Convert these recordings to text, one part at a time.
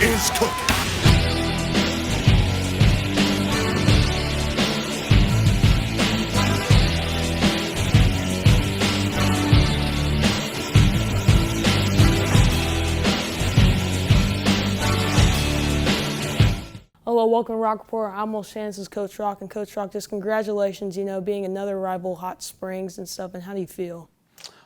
is cooking. Hello, welcome to Rock Report. I'm Will Shands, Coach Rock, and Coach Rock, just congratulations, being another rival Hot Springs and stuff, and how do you feel?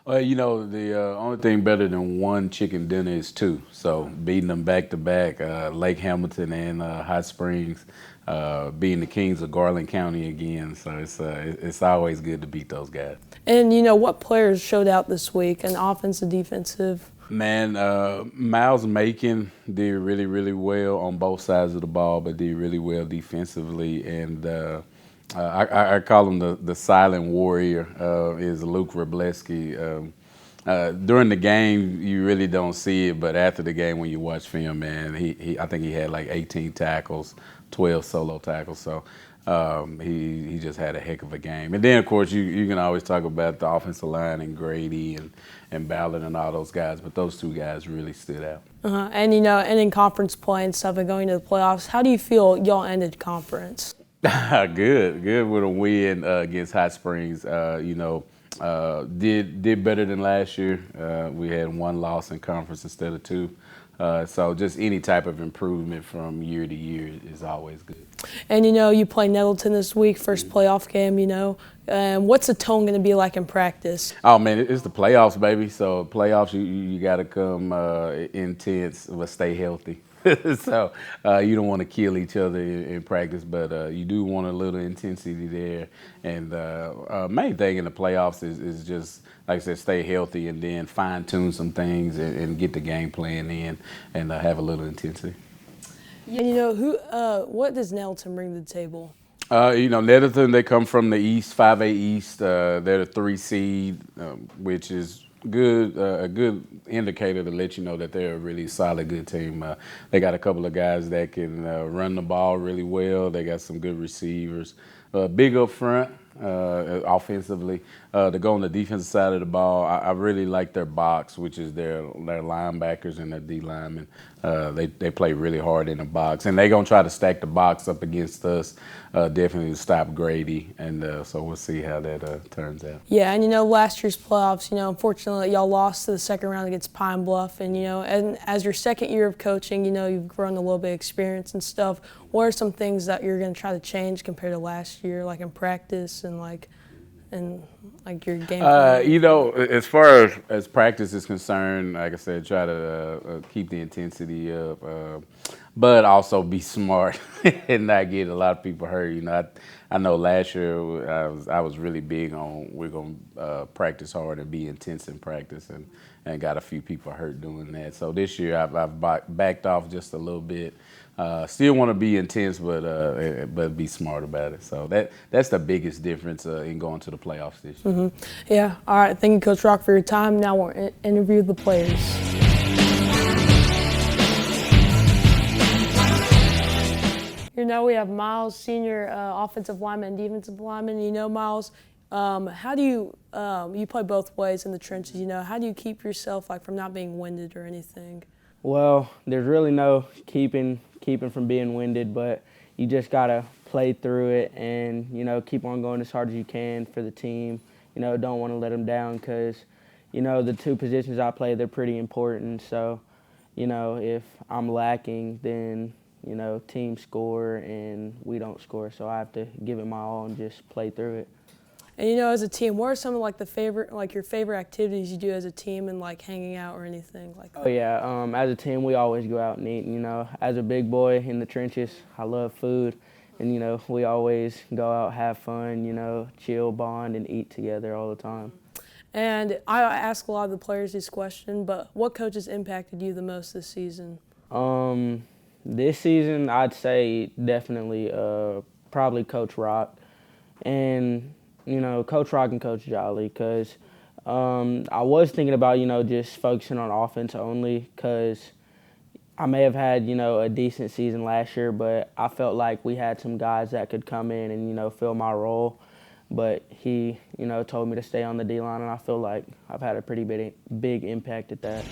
Well, the only thing better than one chicken dinner is two. So beating them back to back, Lake Hamilton and Hot Springs, being the kings of Garland County again. So it's always good to beat those guys. And, what players showed out this week, and offensive, defensive? Man, Miles Macon did really, really well on both sides of the ball, but did really well defensively. And I call him the silent warrior. Is Luke Wrobleski. During the game, you really don't see it, but after the game, when you watch film, man, I think he had like 18 tackles, 12 solo tackles. So he just had a heck of a game. And then, of course, you can always talk about the offensive line and Grady and Ballard and all those guys, but those two guys really stood out. And, and in conference play and stuff and going to the playoffs, how do you feel y'all ended conference? Good with a win against Hot Springs. Did better than last year. We had one loss in conference instead of two. So just any type of improvement from year to year is always good. And, you play Nettleton this week, first playoff game, what's the tone going to be like in practice? Oh, man, it's the playoffs, baby. So playoffs, you got to come intense but stay healthy. So you don't want to kill each other in practice, but you do want a little intensity there. And main thing in the playoffs is just, like I said, stay healthy and then fine-tune some things and get the game plan in and have a little intensity. And, what does Nettleton bring to the table? Nettleton, they come from the East, 5A East. They're the 3 seed, which is good, a good indicator to let you know that they're a really solid, good team. They got a couple of guys that can run the ball really well. They got some good receivers. Big up front, offensively. To go on the defensive side of the ball, I really like their box, which is their linebackers and their D linemen. They play really hard in the box, and they're going to try to stack the box up against us, definitely to stop Grady, and so we'll see how that turns out. Yeah, and last year's playoffs, unfortunately y'all lost to the second round against Pine Bluff, and and as your second year of coaching, you've grown a little bit of experience and stuff. What are some things that you're going to try to change compared to last year, like in practice and your game plan? As far as practice is concerned, like I said, try to keep the intensity up, but also be smart and not get a lot of people hurt. I know last year I was really big on we're going to practice hard and be intense in practice, and got a few people hurt doing that. So this year I've backed off just a little bit. Still want to be intense, but be smart about it. So that's the biggest difference in going to the playoffs this year. Mm-hmm. Yeah. All right. Thank you, Coach Rock, for your time. Now we'll interview the players. We have Miles, senior offensive lineman and defensive lineman. Miles, how do you play both ways in the trenches? How do you keep yourself from not being winded or anything? Well, there's really no keeping from being winded, but you just gotta play through it and keep on going as hard as you can for the team. Don't want to let them down because the two positions I play, they're pretty important. So if I'm lacking, then team score and we don't score. So I have to give it my all and just play through it. And as a team, what are some of your favorite activities you do as a team and hanging out or anything like that? Oh yeah, as a team we always go out and eat. As a big boy in the trenches, I love food, and we always go out, have fun, chill, bond, and eat together all the time. And I ask a lot of the players this question, but what coach has impacted you the most this season? This season I'd say definitely probably Coach Rock, and Coach Rock and Coach Jolly, because I was thinking about, just focusing on offense only, because I may have had, a decent season last year, but I felt like we had some guys that could come in and, fill my role. But he, told me to stay on the D-line, and I feel like I've had a pretty big impact at that.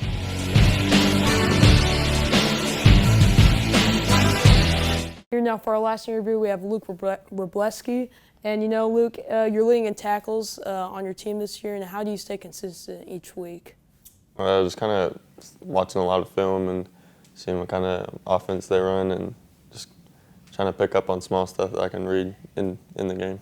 Here now for our last interview, we have Luke Wrobleski. And you know, Luke, you're leading in tackles on your team this year, and how do you stay consistent each week? Just kind of watching a lot of film and seeing what kind of offense they run, and just trying to pick up on small stuff that I can read in the game.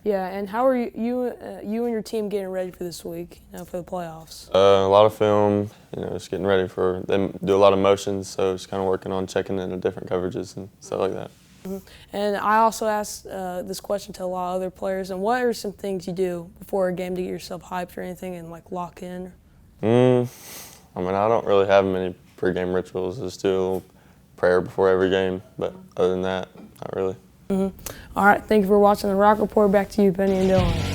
Yeah, and how are you and your team getting ready for this week, for the playoffs? A lot of film, just getting ready for them. Do a lot of motions, so just kind of working on checking into different coverages and stuff like that. Mm-hmm. And I also asked this question to a lot of other players. And what are some things you do before a game to get yourself hyped or anything, and like lock in? I don't really have many pregame rituals. Just do a little prayer before every game, but other than that, not really. Mm-hmm. All right, thank you for watching the Rock Report. Back to you, Benny and Dylan.